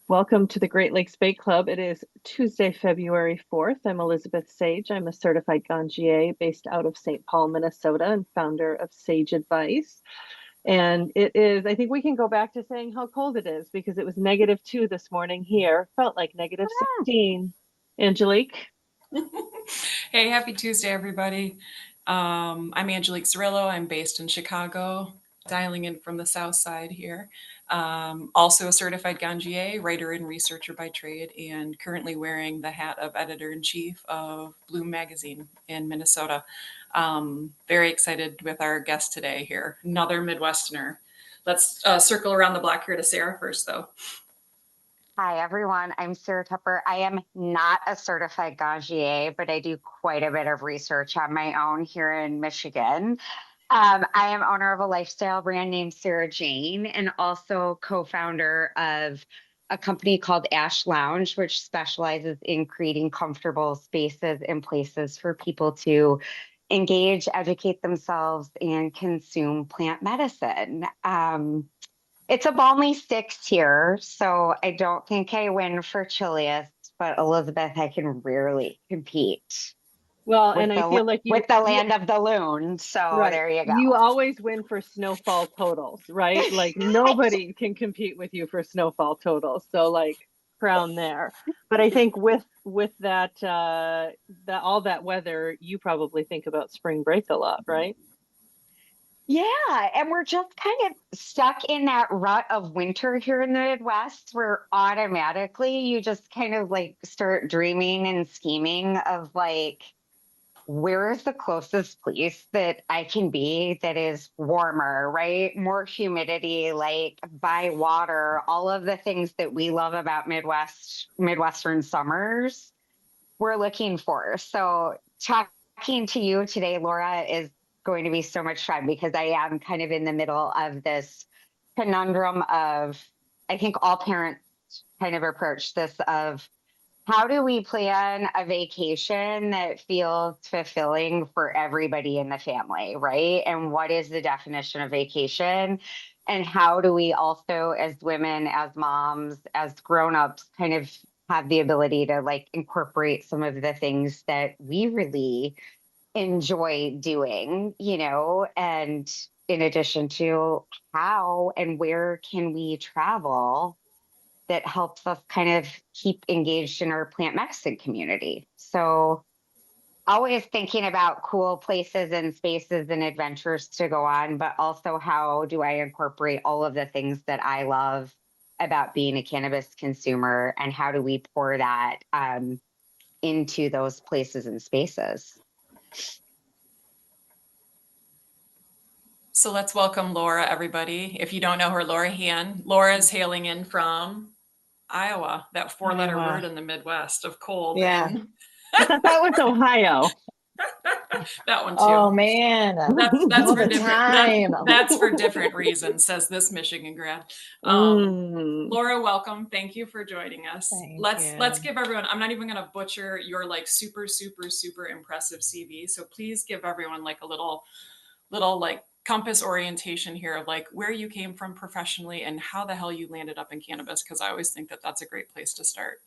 Welcome to the Great Lakes Bay Club. It is Tuesday, February 4th. I'm Elizabeth Sage. I'm a certified ganjier based out of St. Paul, Minnesota, and founder of Sage Advice. And it is, I think we can go back to saying how cold it is because it was -2 this morning here. Felt like -16. Angelique? Hey, happy Tuesday, everybody. I'm Angelique Cirillo. I'm based in Chicago, dialing in from the South Side here. Also a certified ganjier, writer and researcher by trade, and currently wearing the hat of editor-in-chief of Bloom Magazine in Minnesota. Very excited with our guest today here, another Midwesterner. Let's circle around the block here to Sarah first, though. Hi, everyone. I'm Sarah Tupper. I am not a certified ganjier, but I do quite a bit of research on my own here in Michigan. I am owner of a lifestyle brand named Sarah Jane and also co-founder of a company called Ash Lounge, which specializes in creating comfortable spaces and places for people to engage, educate themselves, and consume plant medicine. It's a balmy six here, so I don't think I win for chilliest, but Elizabeth, I can rarely compete Well, with and I feel like with the land of the loon. So right. there you You go. always win for snowfall totals, right? Like nobody can compete with you for snowfall totals. So like crown there. But I think with that all that weather, you probably think about spring break a lot, right? Yeah, and we're just kind of stuck in that rut of winter here in the Midwest where automatically you just kind of like start dreaming and scheming of like where is the closest place that I can be that is warmer, right? More humidity, like by water, all of the things that we love about Midwestern summers, we're looking for. So talking to you today, Laura, is going to be so much fun because I am kind of in the middle of this conundrum of, I think all parents kind of approach this of how do we plan a vacation that feels fulfilling for everybody in the family, right? And what is the definition of vacation? And how do we also, as women, as moms, as grown-ups, kind of have the ability to like incorporate some of the things that we really enjoy doing, and in addition to how and where can we travel that helps us kind of keep engaged in our plant medicine community. So always thinking about cool places and spaces and adventures to go on, but also how do I incorporate all of the things that I love about being a cannabis consumer and how do we pour that into those places and spaces? So let's welcome Laura, everybody. If you don't know her, Laura Han. Laura is hailing in from Iowa, that four-letter word Iowa. in the Midwest of cold, Yeah. and I thought that was Ohio. that one too. Oh man, That's all for the different time. that's for different reasons, says this Michigan grad. Mm. Laura, welcome. Thank you for joining us. Thank Let's you. give everyone. I'm not even going to butcher your like super impressive CV. So please give everyone like a little like compass orientation here of like where you came from professionally and how the hell you landed up in cannabis, because I always think that that's a great place to start.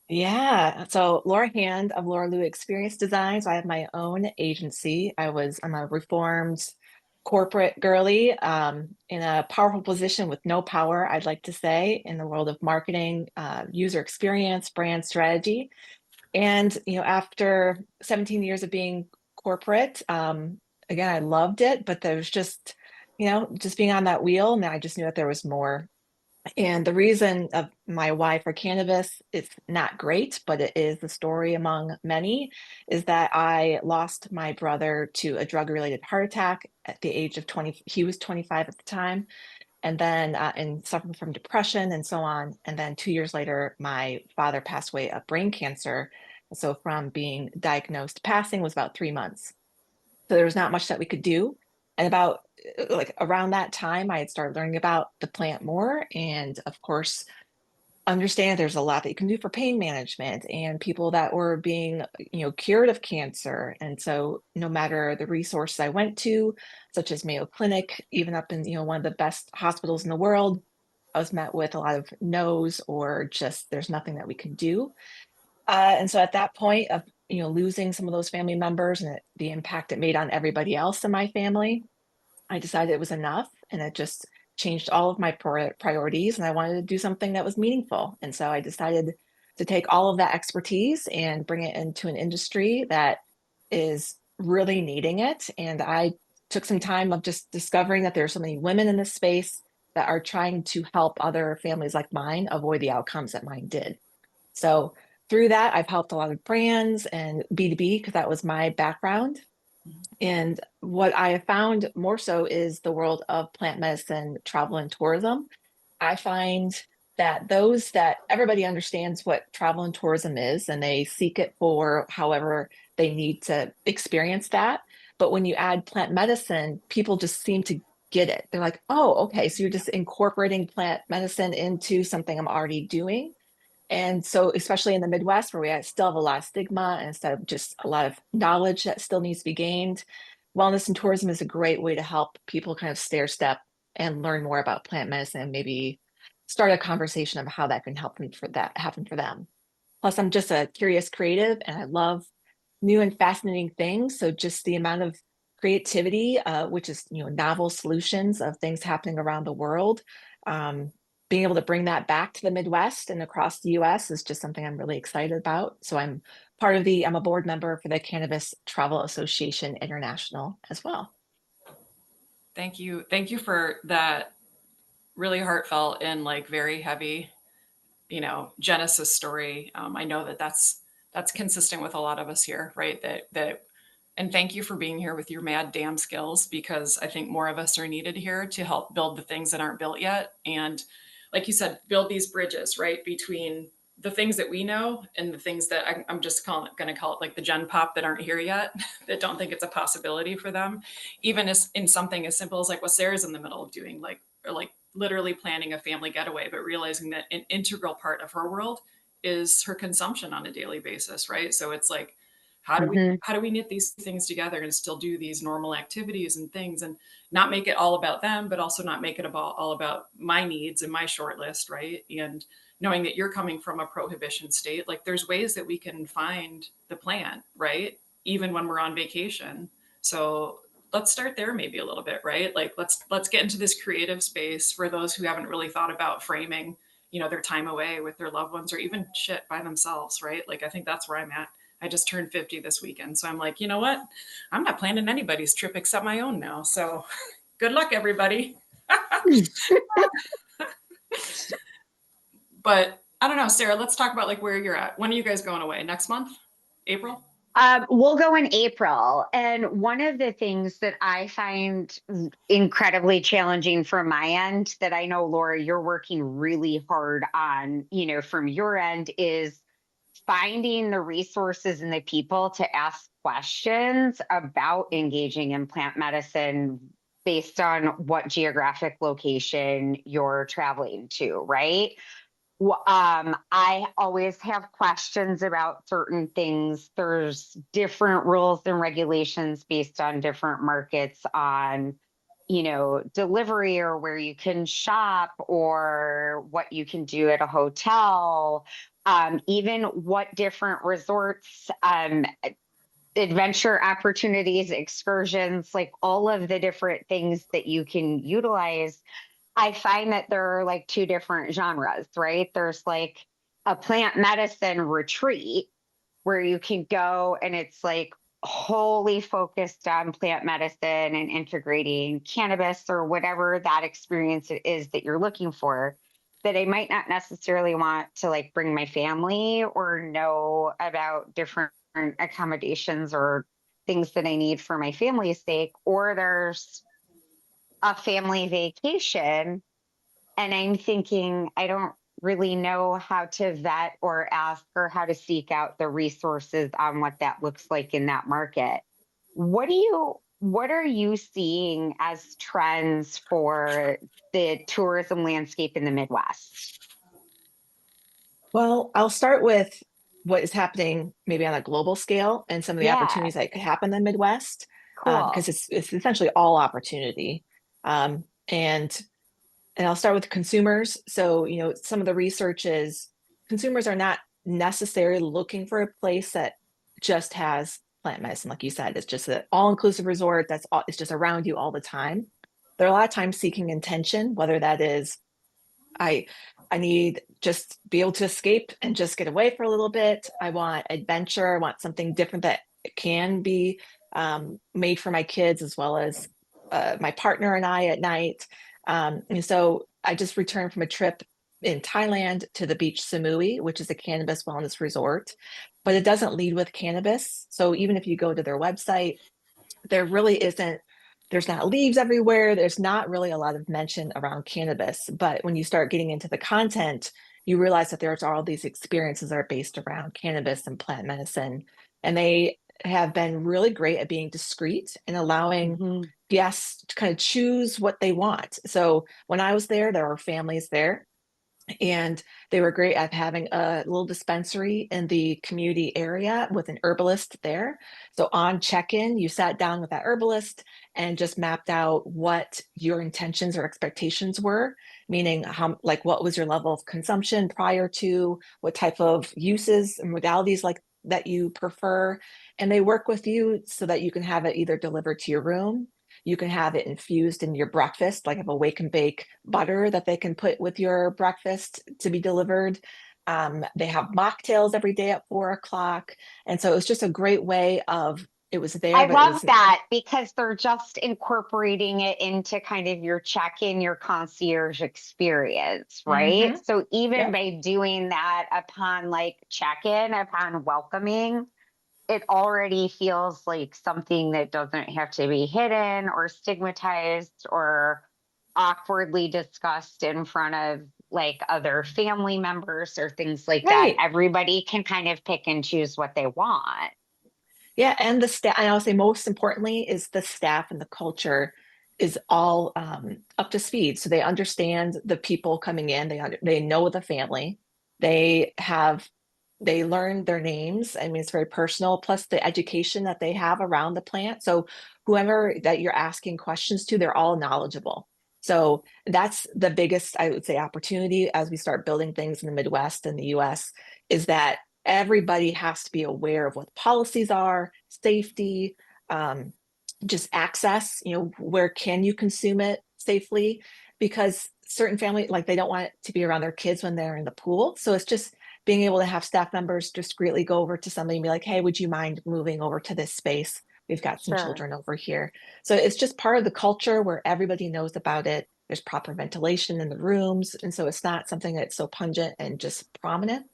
Yeah. So Laura Hand of Laura Lou Experience Designs. I have my own agency. I'm a reformed corporate girly in a powerful position with no power, I'd like to say, in the world of marketing, user experience, brand strategy. And, after 17 years of being corporate, again, I loved it, but there's just, just being on that wheel, and I just knew that there was more. And the reason of my why for cannabis is not great, but it is the story among many, is that I lost my brother to a drug-related heart attack at the age of 20. He was 25 at the time, and then and suffering from depression and so on. And then 2 years later, my father passed away of brain cancer. So from being diagnosed, passing was about 3 months. So there was not much that we could do. And about like around that time, I had started learning about the plant more. And of course, understand there's a lot that you can do for pain management and people that were being, cured of cancer. And so no matter the resources I went to, such as Mayo Clinic, even up in, one of the best hospitals in the world, I was met with a lot of no's or just there's nothing that we can do. And so at that point of, losing some of those family members and the impact it made on everybody else in my family, I decided it was enough, and it just changed all of my priorities, and I wanted to do something that was meaningful. And so I decided to take all of that expertise and bring it into an industry that is really needing it. And I took some time of just discovering that there are so many women in this space that are trying to help other families like mine avoid the outcomes that mine did. So through that, I've helped a lot of brands and B2B because that was my background. And what I have found more so is the world of plant medicine, travel, and tourism. I find that those that everybody understands what travel and tourism is, and they seek it for however they need to experience that. But when you add plant medicine, people just seem to get it. They're like, oh, okay, so you're just incorporating plant medicine into something I'm already doing. And so, especially in the Midwest, where we still have a lot of stigma and instead of just a lot of knowledge that still needs to be gained, wellness and tourism is a great way to help people kind of stair step and learn more about plant medicine and maybe start a conversation of how that can help them for that happen for them. Plus, I'm just a curious creative and I love new and fascinating things. So just the amount of creativity, which is, novel solutions of things happening around the world. Being able to bring that back to the Midwest and across the US is just something I'm really excited about. So I'm a board member for the Cannabis Travel Association International as well. Thank you. Thank you for that really heartfelt and like very heavy, Genesis story. I know that that's consistent with a lot of us here, right? And thank you for being here with your mad damn skills, because I think more of us are needed here to help build the things that aren't built yet. And like you said, build these bridges, right, between the things that we know and the things that I'm just going to call it like the gen pop that aren't here yet, that don't think it's a possibility for them, even as in something as simple as like what Sarah's in the middle of doing, or like literally planning a family getaway, but realizing that an integral part of her world is her consumption on a daily basis, right? So it's like, how do we knit these things together and still do these normal activities and things and not make it all about them, but also not make it all about my needs and my short list, right? And knowing that you're coming from a prohibition state, like there's ways that we can find the plant, right? Even when we're on vacation. So let's start there maybe a little bit, right? Like let's get into this creative space for those who haven't really thought about framing, their time away with their loved ones or even shit by themselves, right? Like I think that's where I'm at. I just turned 50 this weekend. So I'm like, you know what? I'm not planning anybody's trip except my own now. So good luck, everybody. But I don't know, Sarah, let's talk about like where you're at. When are you guys going away? Next month? April? We'll go in April. And one of the things that I find incredibly challenging from my end, that I know, Laura, you're working really hard on, from your end, is finding the resources and the people to ask questions about engaging in plant medicine based on what geographic location you're traveling to, right? I always have questions about certain things. There's different rules and regulations based on different markets on, delivery or where you can shop or what you can do at a hotel, even what different resorts, adventure opportunities, excursions, like all of the different things that you can utilize. I find that there are like two different genres, right? There's like a plant medicine retreat where you can go and it's like wholly focused on plant medicine and integrating cannabis or whatever that experience it is that you're looking for, that I might not necessarily want to like bring my family or know about different accommodations or things that I need for my family's sake. Or there's a family vacation and I'm thinking, I don't really know how to vet or ask or how to seek out the resources on what that looks like in that market. What are you seeing as trends for the tourism landscape in the Midwest? Well, I'll start with what is happening maybe on a global scale and some of the Yeah, opportunities that could happen in the Midwest, cool. because it's essentially all opportunity. And and I'll start with consumers. So, you know, some of the research is consumers are not necessarily looking for a place that just has plant medicine. Like you said, it's just an all-inclusive resort that's all, it's just around you all the time. They're a lot of times seeking intention, whether that is I I need just be able to escape and just get away for a little bit. I want adventure. I want something different that can be made for my kids as well as my partner and I at night. And so I just returned from a trip in Thailand to the beach Samui, which is a cannabis wellness resort, but it doesn't lead with cannabis. So even if you go to their website, there really isn't, there's not leaves everywhere. There's not really a lot of mention around cannabis. But when you start getting into the content, you realize that there's all these experiences that are based around cannabis and plant medicine. And they have been really great at being discreet and allowing Mm-hmm. guests to kind of choose what they want. So when I was there were families there, and they were great at having a little dispensary in the community area with an herbalist there. So on check-in, you sat down with that herbalist and just mapped out what your intentions or expectations were, meaning how, like, what was your level of consumption prior to, what type of uses and modalities like that you prefer. And they work with you so that you can have it either delivered to your room. You can have it infused in your breakfast, like have a wake and bake butter that they can put with your breakfast to be delivered. They have mocktails every day at 4 o'clock. And so it was just a great way of, it was there, I but it love was, that because they're just incorporating it into kind of your check-in, your concierge experience, right? Mhm. So even Yep. by doing that upon like check-in, upon welcoming, it already feels like something that doesn't have to be hidden or stigmatized or awkwardly discussed in front of like other family members or things like that. Right. Everybody can kind of pick and choose what they want. Yeah, and the staff, and I'll say most importantly is the staff and the culture is all up to speed. So they understand the people coming in. They know the family. They have they learn their names. I mean, it's very personal. Plus the education that they have around the plant. So whoever that you're asking questions to, they're all knowledgeable. So that's the biggest, I would say, opportunity as we start building things in the Midwest and the US is that everybody has to be aware of what policies are, safety, um, just access, you know, where can you consume it safely? Because certain family, like they don't want it to be around their kids when they're in the pool. So it's just being able to have staff members discreetly go over to somebody and be like, hey, would you mind moving over to this space? We've got some Sure. children over here. So it's just part of the culture where everybody knows about it. There's proper ventilation in the rooms. And so it's not something that's so pungent and just prominent.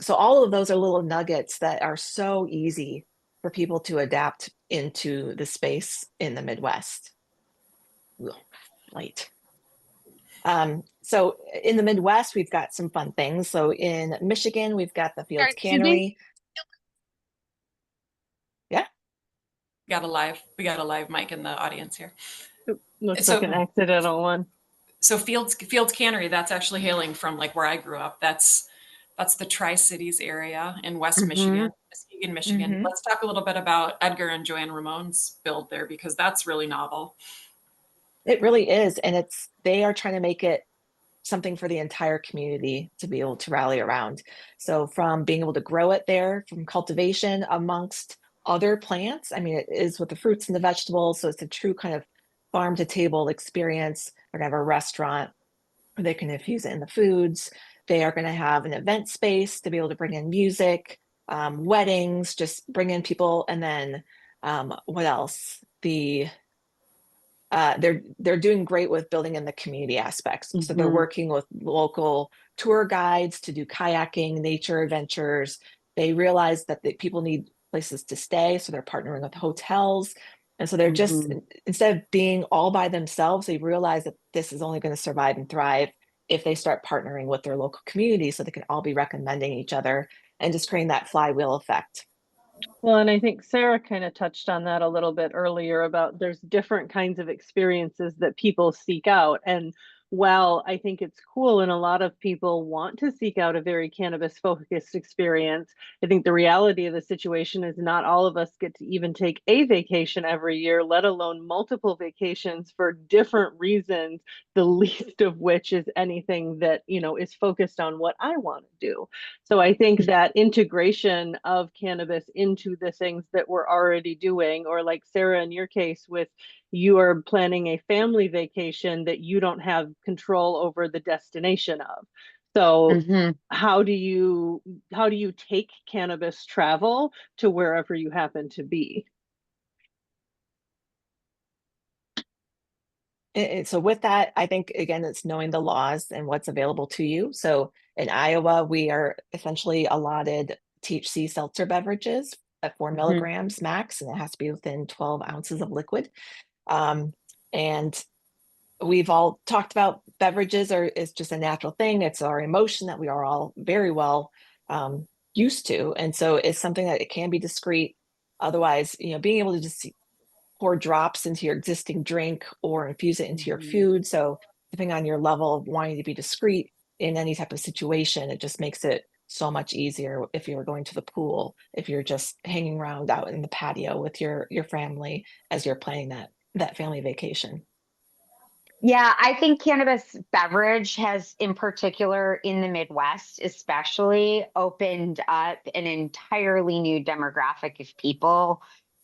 So all of those are little nuggets that are so easy for people to adapt into the space in the Midwest. Ugh, light. So in the Midwest, we've got some fun things. So in Michigan, we've got the Sorry, Fields excuse me. Cannery. Yeah. We got a live mic in the audience here. Looks like an So accidental one. so Fields Cannery, that's actually hailing from like where I grew up. That's the Tri-Cities area in West Mm-hmm. Michigan, Muskegon, Michigan. Mhm. Let's talk a little bit about Edgar and Joanne Ramon's build there because that's really novel. It really is. And they are trying to make it something for the entire community to be able to rally around. So from being able to grow it there, from cultivation amongst other plants. I mean, it is with the fruits and the vegetables. So it's a true kind of farm to table experience. They're gonna have a restaurant where they can infuse it in the foods. They are going to have an event space to be able to bring in music, weddings, just bring in people. And then what else? They're doing great with building in the community aspects. So they're Mm-hmm. working with local tour guides to do kayaking, nature adventures. They realize that people need places to stay, so they're partnering with hotels. And so they're just Mm-hmm. instead of being all by themselves, they realize that this is only going to survive and thrive if they start partnering with their local community so they can all be recommending each other and just creating that flywheel effect. Well, and I think Sarah kind of touched on that a little bit earlier about there's different kinds of experiences that people seek out. And while I think it's cool and a lot of people want to seek out a very cannabis focused experience, I think the reality of the situation is not all of us get to even take a vacation every year, let alone multiple vacations for different reasons, the least of which is anything that, is focused on what I want to do. So I think that integration of cannabis into the things that we're already doing, or like Sarah, in your case, with you are planning a family vacation that you don't have control over the destination of. So Mhm. how do you take cannabis travel to wherever you happen to be? So with that, I think again, it's knowing the laws and what's available to you. So in Iowa, we are essentially allotted THC seltzer beverages at 4 mg max, and it has to be within 12 ounces of liquid. Um, and we've all talked about beverages is just a natural thing. It's our emotion that we are all very well used to. And so it's something that it can be discreet. Otherwise, being able to just pour drops into your existing drink or infuse it into your Mhm. food. So depending on your level of wanting to be discreet in any type of situation, it just makes it so much easier if you're going to the pool, if you're just hanging around out in the patio with your family as you're planning that family vacation. Yeah, I think cannabis beverage has, in particular in the Midwest, especially opened up an entirely new demographic of people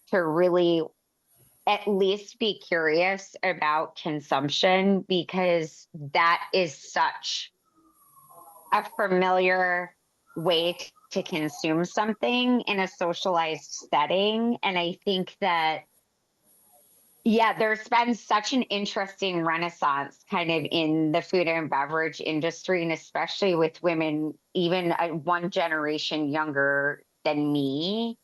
to really at least be curious about consumption, because that is such a familiar way to consume something in a socialized setting. And I think that, yeah, there's been such an interesting renaissance kind of in the food and beverage industry, and especially with women, even one generation younger than me,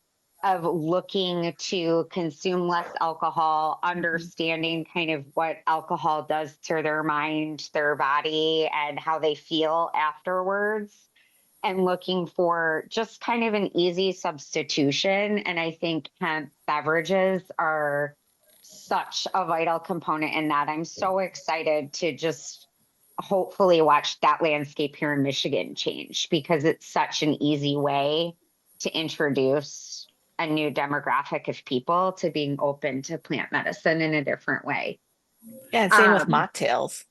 of looking to consume less alcohol, Mhm. understanding kind of what alcohol does to their mind, their body, and how they feel afterwards, and looking for just kind of an easy substitution. And I think hemp beverages are such a vital component in that. I'm so excited to just hopefully watch that landscape here in Michigan change, because it's such an easy way to introduce a new demographic of people to being open to plant medicine in a different way. Yeah, and same with Um, mocktails.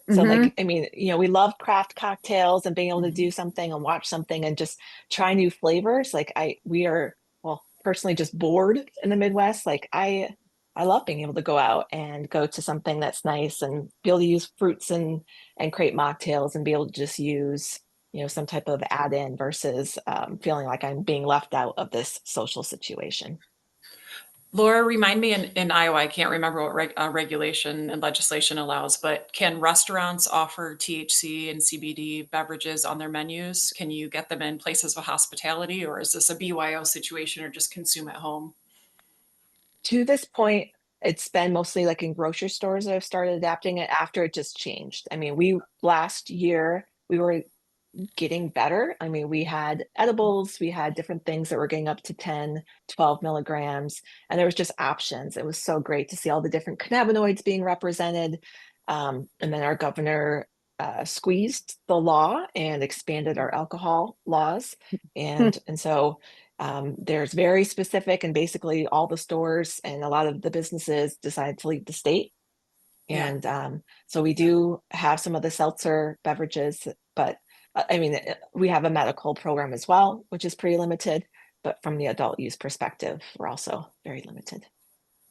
So mhm. like, I mean, we love craft cocktails and being able to do something and watch something and just try new flavors. Like we are, well, personally just bored in the Midwest. Like I love being able to go out and go to something that's nice and be able to use fruits and create mocktails and be able to just use, some type of add-in versus feeling like I'm being left out of this social situation. Laura, remind me in Iowa, I can't remember what regulation and legislation allows, but can restaurants offer THC and CBD beverages on their menus? Can you get them in places of hospitality, or is this a BYO situation or just consume at home? To this point, it's been mostly like in grocery stores that have started adapting it after it just changed. I mean, we last year we were getting better. I mean, we had edibles, we had different things that were getting up to 10, 12 milligrams, and there was just options. It was so great to see all the different cannabinoids being represented. And then our governor squeezed the law and expanded our alcohol laws. And so there's very specific, and basically all the stores and a lot of the businesses decided to leave the state. Yeah. And so we do have some of the seltzer beverages, but I mean, we have a medical program as well, which is pretty limited. But from the adult use perspective, we're also very limited.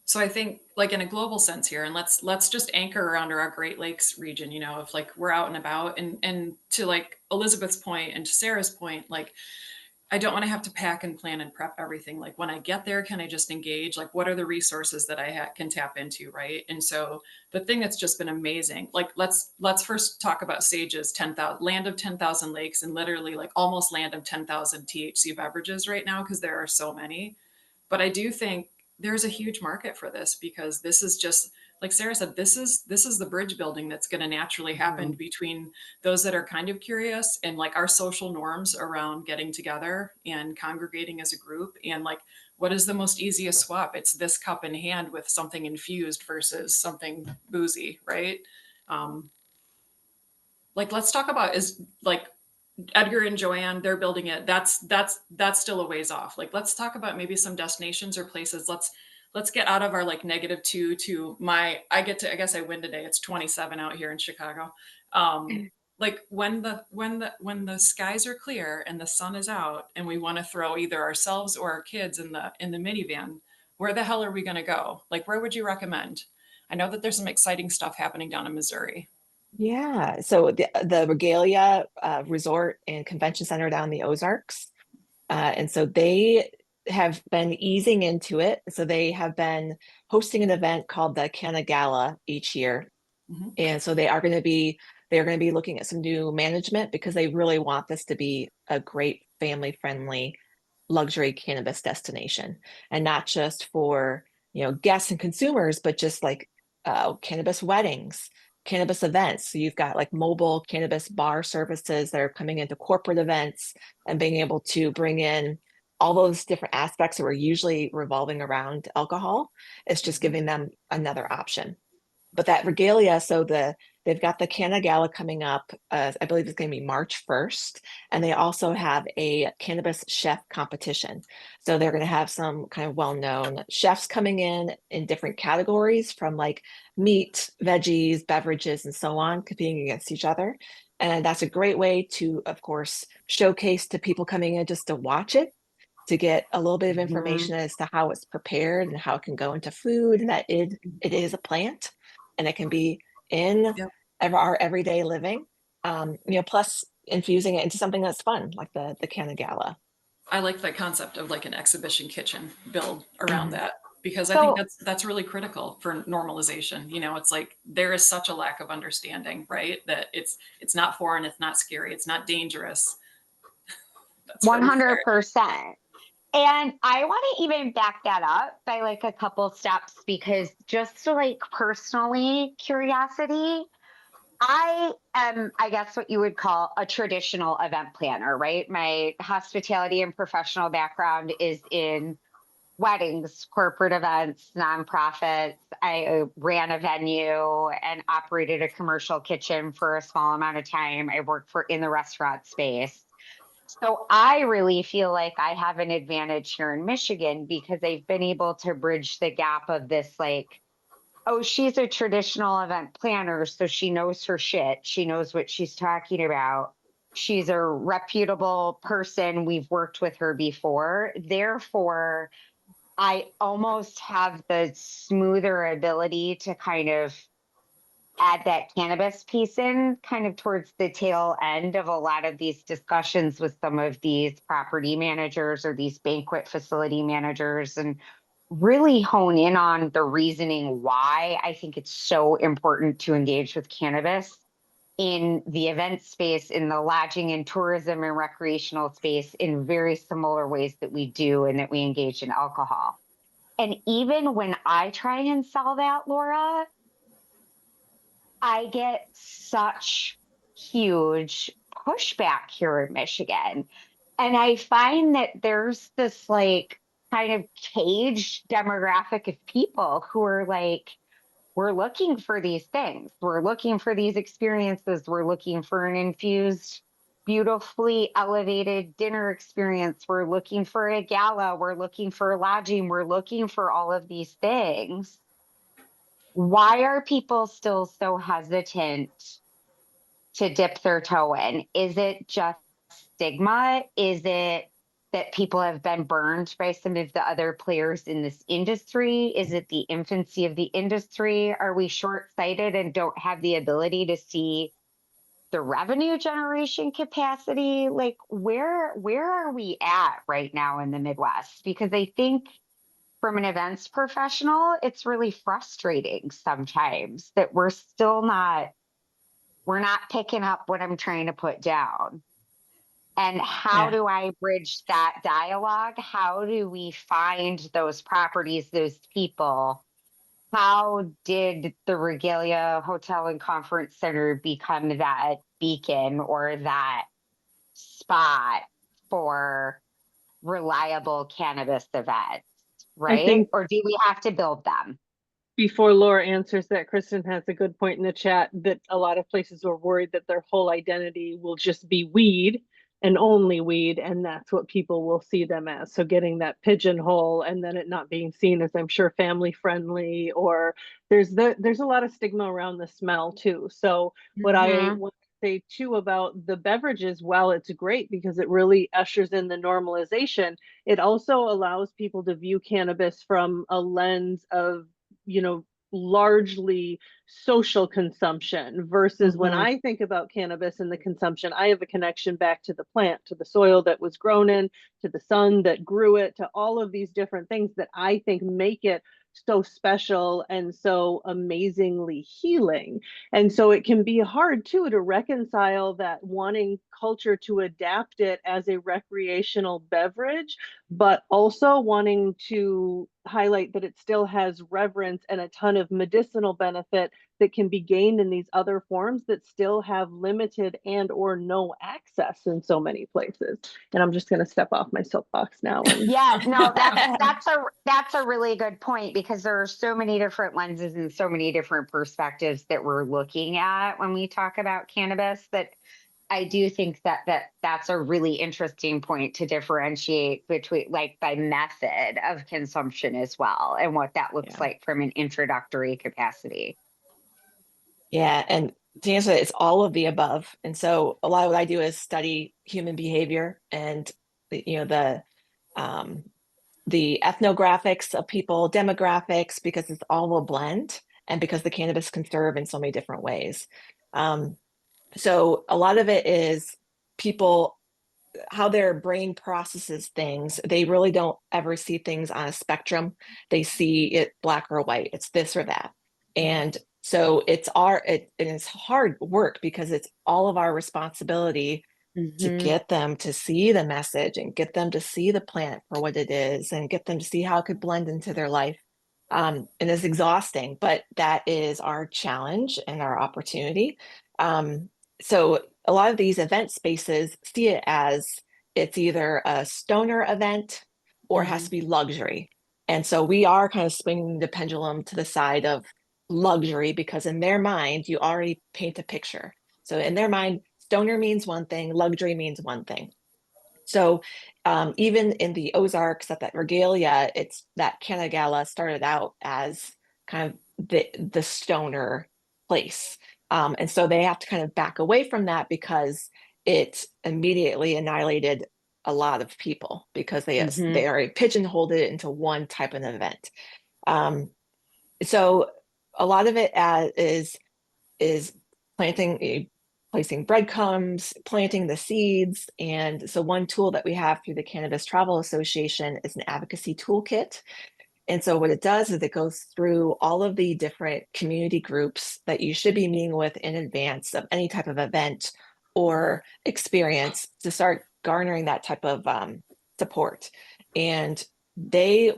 So I think like in a global sense here, and let's just anchor around our Great Lakes region, if like we're out and about, and to like Elizabeth's point and to Sarah's point, like I don't want to have to pack and plan and prep everything. Like when I get there, can I just engage? Like what are the resources that I can tap into, right? And so the thing that's just been amazing, like let's first talk about Sage's 10,000 land of 10,000 lakes, and literally like almost land of 10,000 THC beverages right now because there are so many. But I do think there's a huge market for this, because this is just like Sarah said, this is the bridge building that's going to naturally happen Mhm. between those that are kind of curious and like our social norms around getting together and congregating as a group, and like what is the most easiest swap? It's this cup in hand with something infused versus something boozy, right? um, Like, let's talk about is like Edgar and Joanne, they're building it. That's still a ways off. Like, let's talk about maybe some destinations or places. Let's get out of our like -2 to I guess I win today. It's 27 out here in Chicago. Like when the skies are clear and the sun is out and we want to throw either ourselves or our kids in the minivan, where the hell are we going to go? Like, where would you recommend? I know that there's some exciting stuff happening down in Missouri. Yeah. So the Regalia Resort and Convention Center down in the Ozarks. And so they have been easing into it. So they have been hosting an event called the Canna Gala each year. Mhm. And so they're going to be looking at some new management because they really want this to be a great family friendly luxury cannabis destination, and not just for, guests and consumers, but just like cannabis weddings, cannabis events. So you've got like mobile cannabis bar services that are coming into corporate events and being able to bring in all those different aspects that were usually revolving around alcohol. It's just giving them another option. But that regalia, they've got the Canna Gala coming up. I believe it's going to be March 1st, and they also have a cannabis chef competition. So they're going to have some kind of well-known chefs coming in different categories, from like meat, veggies, beverages, and so on, competing against each other. And that's a great way to, of course, showcase to people coming in just to watch it, to get a little bit of Mhm. information as to how it's prepared and how it can go into food, and that it is a plant and it can be in Yep. our everyday living. Plus infusing it into something that's fun, like the Canna Gala. I like that concept of like an exhibition kitchen build around Mhm. that, because I think So that's really critical for normalization. You know, it's like there is such a lack of understanding, right? That it's not foreign, it's not scary, it's not dangerous. That's where we start. 100%. And I want to even back that up by like a couple steps, because just to like personally curiosity, I am, I guess, what you would call a traditional event planner, right? My hospitality and professional background is in weddings, corporate events, nonprofits. I ran a venue and operated a commercial kitchen for a small amount of time. I worked for in the restaurant space. So I really feel like I have an advantage here in Michigan because I've been able to bridge the gap of this, like, oh, she's a traditional event planner, so she knows her shit. She knows what she's talking about. She's a reputable person. We've worked with her before. Therefore, I almost have the smoother ability to kind of add that cannabis piece in kind of towards the tail end of a lot of these discussions with some of these property managers or these banquet facility managers, and really hone in on the reasoning why I think it's so important to engage with cannabis in the event space, in the lodging and tourism and recreational space, in very similar ways that we do and that we engage in alcohol. And even when I try and sell that, Laura, I get such huge pushback here in Michigan. And I find that there's this like kind of caged demographic of people who are like, we're looking for these things. We're looking for these experiences. We're looking for an infused, beautifully elevated dinner experience. We're looking for a gala. We're looking for lodging. We're looking for all of these things. Why are people still so hesitant to dip their toe in? Is it just stigma? Is it that people have been burned by some of the other players in this industry? Is it the infancy of the industry? Are we short sighted and don't have the ability to see the revenue generation capacity? Like, where are we at right now in the Midwest? Because I think from an events professional, it's really frustrating sometimes that we're not picking up what I'm trying to put down. And how Yeah. do I bridge that dialogue? How do we find those properties, those people? How did the Regalia Hotel and Conference Center become that beacon or that spot for reliable cannabis events, I right? think Or do we have to build them? Before Laura answers that, Kristen has a good point in the chat that a lot of places are worried that their whole identity will just be weed and only weed, and that's what people will see them as. So getting that pigeonhole and then it not being seen as, I'm sure, family friendly, or there's a lot of stigma around the smell too. So what I Mhm. want to say too about the beverages, while it's great because it really ushers in the normalization, it also allows people to view cannabis from a lens of, you know, largely social consumption versus when Mhm. I think about cannabis and the consumption, I have a connection back to the plant, to the soil that was grown in, to the sun that grew it, to all of these different things that I think make it so special and so amazingly healing. And so it can be hard too to reconcile that wanting culture to adapt it as a recreational beverage, but also wanting to highlight that it still has reverence and a ton of medicinal benefit that can be gained in these other forms that still have limited and or no access in so many places. And I'm just going to step off my soapbox now and Yeah, no, that's a really good point, because there are so many different lenses and so many different perspectives that we're looking at when we talk about cannabis, that I do think that's a really interesting point to differentiate between, like, by method of consumption as well, and what that looks Yeah. like from an introductory capacity. Yeah, and to answer that, it's all of the above. And so a lot of what I do is study human behavior and you know the ethnographics of people, demographics, because it's all a blend, and because the cannabis can serve in so many different ways. Um, so a lot of it is people, how their brain processes things. They really don't ever see things on a spectrum. They see it black or white. It's this or that. And so and it's hard work because it's all of our responsibility to Hmm. get them to see the message and get them to see the plant for what it is and get them to see how it could blend into their life. And it's exhausting, but that is our challenge and our opportunity. So a lot of these event spaces see it as it's either a stoner event or it has to be luxury. And so we are kind of swinging the pendulum to the side of luxury, because in their mind, you already paint a picture. So in their mind, stoner means one thing, luxury means one thing. So even in the Ozarks at that regalia, it's that Canagala started out as kind of the stoner place. And so they have to kind of back away from that because it immediately annihilated a lot of people because Hmm. they already pigeonholed it into one type of event. Um, so a lot of it is planting, placing breadcrumbs, planting the seeds. And so one tool that we have through the Cannabis Travel Association is an advocacy toolkit. And so what it does is it goes through all of the different community groups that you should be meeting with in advance of any type of event or experience to start garnering that type of support. And they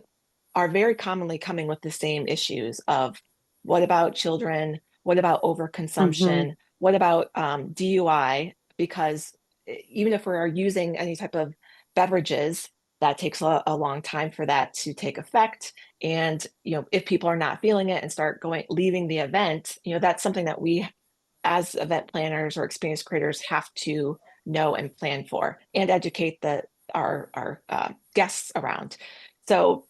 are very commonly coming with the same issues of, what about children? What about Hmm. overconsumption? What about DUI? Because even if we're using any type of beverages, that takes a long time for that to take effect. And if people are not feeling it and start leaving the event, that's something that we as event planners or experience creators have to know and plan for and educate our guests around. So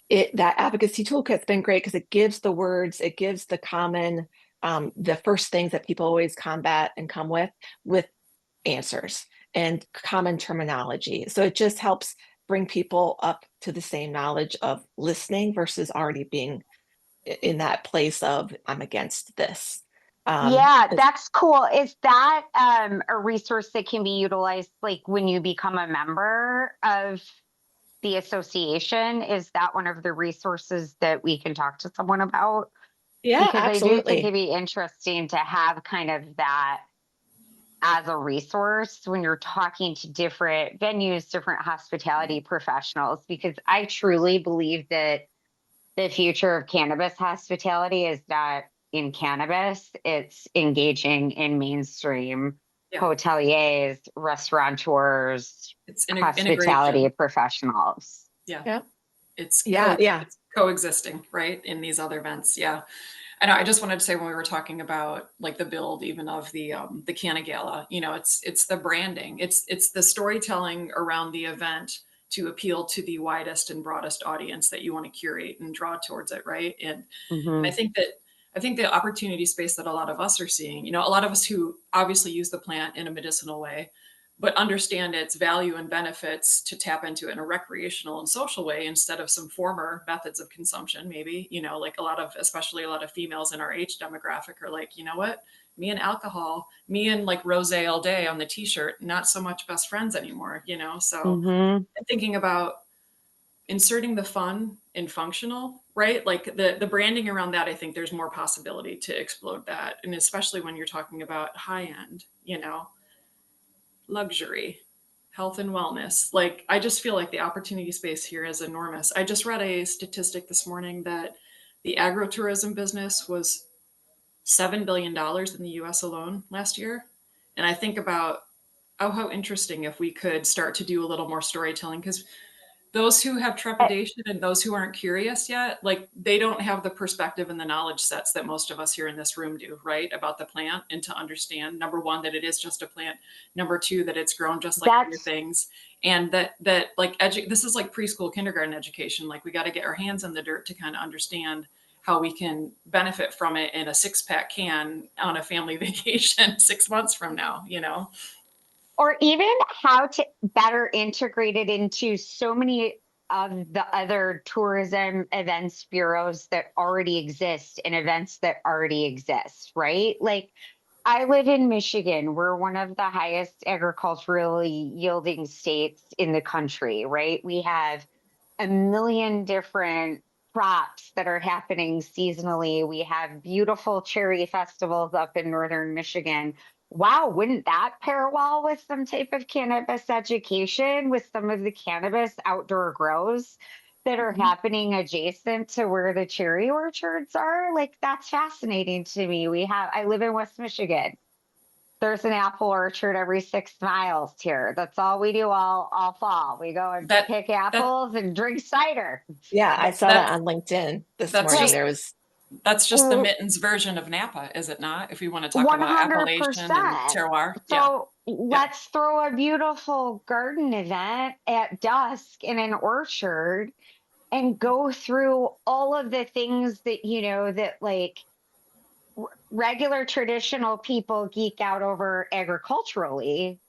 that advocacy toolkit's been great because it gives the words, it gives the common, the first things that people always combat and come with answers and common terminology. So it just helps bring people up to the same knowledge of listening versus already being in that place of, I'm against this. Yeah, that's cool. Is that a resource that can be utilized, like, when you become a member of the association? Is that one of the resources that we can talk to someone about? Yeah, Because I do think it'd absolutely. be interesting to have kind of that as a resource when you're talking to different venues, different hospitality professionals, because I truly believe that the future of cannabis hospitality is not in cannabis, it's engaging in mainstream Yeah, hoteliers, restaurateurs, it's integration. hospitality professionals. Yeah, Yeah, it's yeah, good. yeah. coexisting, right, in these other events. Yeah. And I just wanted to say when we were talking about like the build even of the Canna Gala, you know, it's the branding, it's the storytelling around the event to appeal to the widest and broadest audience that you want to curate and draw towards it, right? And Hmm. I think the opportunity space that a lot of us are seeing, you know, a lot of us who obviously use the plant in a medicinal way, but understand its value and benefits to tap into it in a recreational and social way instead of some former methods of consumption. Maybe, you know, like a lot of, especially a lot of females in our age demographic are like, you know what? Me and alcohol, me and like rose all day on the t-shirt, not so much best friends anymore, you know? So Hmm. thinking about inserting the fun in functional, right? Like the branding around that, I think there's more possibility to explode that. And especially when you're talking about high end, you know, luxury, health and wellness. Like I just feel like the opportunity space here is enormous. I just read a statistic this morning that the agritourism business was $7 billion in the US alone last year. And I think about, oh, how interesting if we could start to do a little more storytelling, because those who have trepidation and those who aren't curious yet, like they don't have the perspective and the knowledge sets that most of us here in this room do, right? About the plant, and to understand, number one, that it is just a plant. Number two, that it's grown just like other That's things. And that like this is like preschool, kindergarten education. Like we got to get our hands in the dirt to kind of understand how we can benefit from it in a 6-pack can on a family vacation 6 months from now, you know? or even how to better integrate it into so many of the other tourism events bureaus that already exist and events that already exist, right? Like I live in Michigan. We're one of the highest agriculturally yielding states in the country, right? We have a million different crops that are happening seasonally. We have beautiful cherry festivals up in northern Michigan. Wow, wouldn't that pair well with some type of cannabis education with some of the cannabis outdoor grows that are Mhm. happening adjacent to where the cherry orchards are? Like that's fascinating to me. I live in West Michigan. There's an apple orchard every 6 miles here. That's all we do all fall. We go and That pick that apples and drink cider. Yeah, I saw that that's on LinkedIn this that's morning. Right. just There was, That's just the Well, mittens version of Napa, is it not? If we want to talk about appellation and 100%. terroir. Yeah. So Yeah. let's throw a beautiful garden event at dusk in an orchard and go through all of the things that, that like regular traditional people geek out over agriculturally.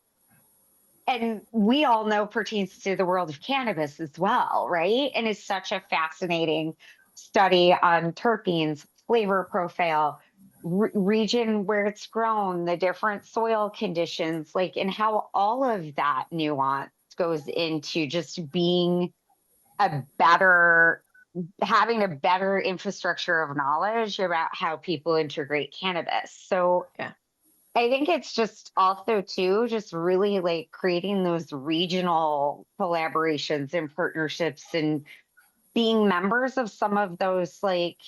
And we all know pertains to the world of cannabis as well, right? And it's such a fascinating study on terpenes, flavor profile, region where it's grown, the different soil conditions, like, and how all of that nuance goes into just being a better, having a better infrastructure of knowledge about how people integrate cannabis. So, yeah. I think it's just also too, just really like creating those regional collaborations and partnerships and being members of some of those like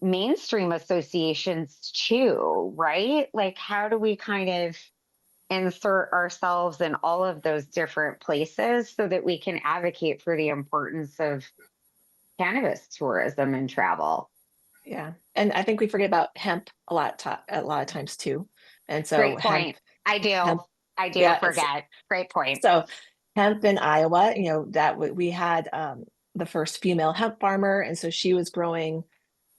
mainstream associations too, right? Like, how do we kind of insert ourselves in all of those different places so that we can advocate for the importance of cannabis tourism and travel? Yeah. And I think we forget about hemp a lot of times too. And so Great point. I do. hemp, I do yeah. forget. Great point. So hemp in Iowa, that we had the first female hemp farmer, and so she was growing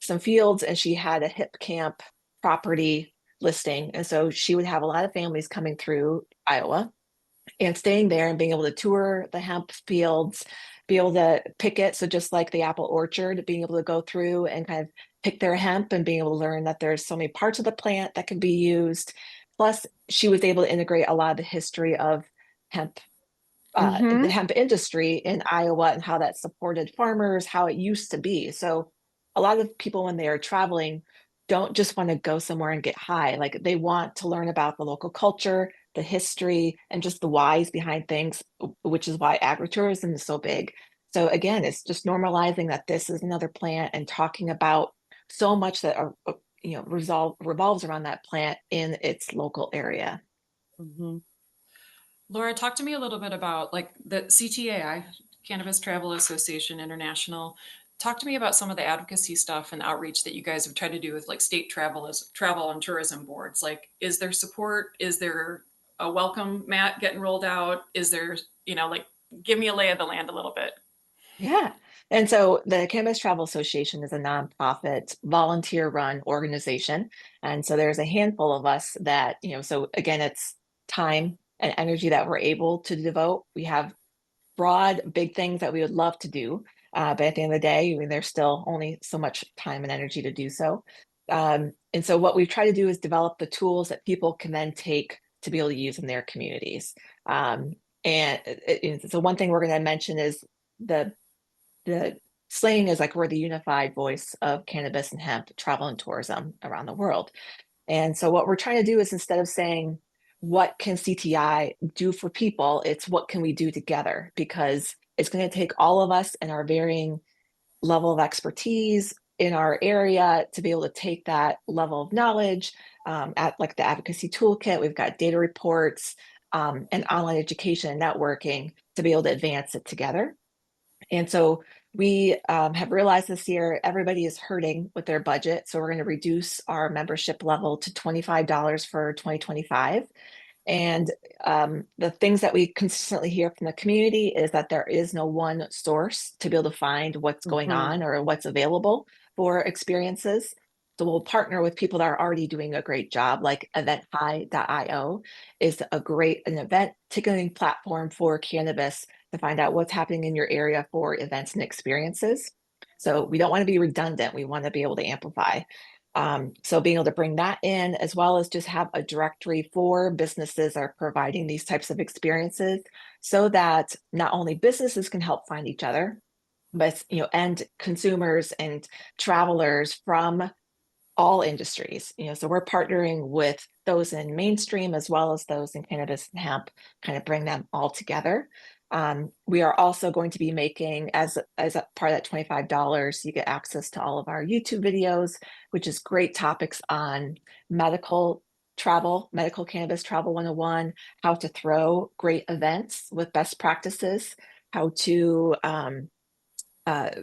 some fields, and she had a hip camp property listing, and so she would have a lot of families coming through Iowa and staying there and being able to tour the hemp fields, be able to pick it. So just like the apple orchard, being able to go through and kind of pick their hemp and being able to learn that there's so many parts of the plant that can be used. Plus, she was able to integrate a lot of the history of hemp, the Mm-hmm. hemp industry in Iowa and how that supported farmers, how it used to be. So a lot of people when they are traveling don't just want to go somewhere and get high. Like they want to learn about the local culture, the history, and just the whys behind things, which is why agritourism is so big. So again, it's just normalizing that this is another plant and talking about so much that are, revolves around that plant in its local area. Mm-hmm. Laura, talk to me a little bit about like the CTAI, Cannabis Travel Association International. Talk to me about some of the advocacy stuff and outreach that you guys have tried to do with like state travel and tourism boards. Like, is there support? Is there a welcome mat getting rolled out? Is there, like, give me a lay of the land a little bit. Yeah. And so the Cannabis Travel Association is a nonprofit, volunteer-run organization. And so there's a handful of us that, so again, it's time and energy that we're able to devote. We have broad, big things that we would love to do. But at the end of the day, I mean, there's still only so much time and energy to do so. And so what we try to do is develop the tools that people can then take to be able to use in their communities. Um, and so one thing we're going to mention is the the slaying is like we're the unified voice of cannabis and hemp travel and tourism around the world. And so what we're trying to do is instead of saying, what can CTI do for people? It's what can we do together? Because it's going to take all of us and our varying level of expertise in our area to be able to take that level of knowledge at like the advocacy toolkit. We've got data reports and online education and networking to be able to advance it together. And so we have realized this year everybody is hurting with their budget. So we're going to reduce our membership level to $25 for 2025. And the things that we consistently hear from the community is that there is no one source to be able to find what's going Mhm. on or what's available for experiences. So we'll partner with people that are already doing a great job, like eventhigh.io is an event ticketing platform for cannabis to find out what's happening in your area for events and experiences. So we don't want to be redundant. We want to be able to amplify. So being able to bring that in, as well as just have a directory for businesses that are providing these types of experiences so that not only businesses can help find each other, but and consumers and travelers from all industries. So we're partnering with those in mainstream as well as those in cannabis and hemp, kind of bring them all together. We are also going to be making, as a part of that $25, you get access to all of our YouTube videos, which is great topics on medical travel, medical cannabis travel 101, how to throw great events with best practices, how to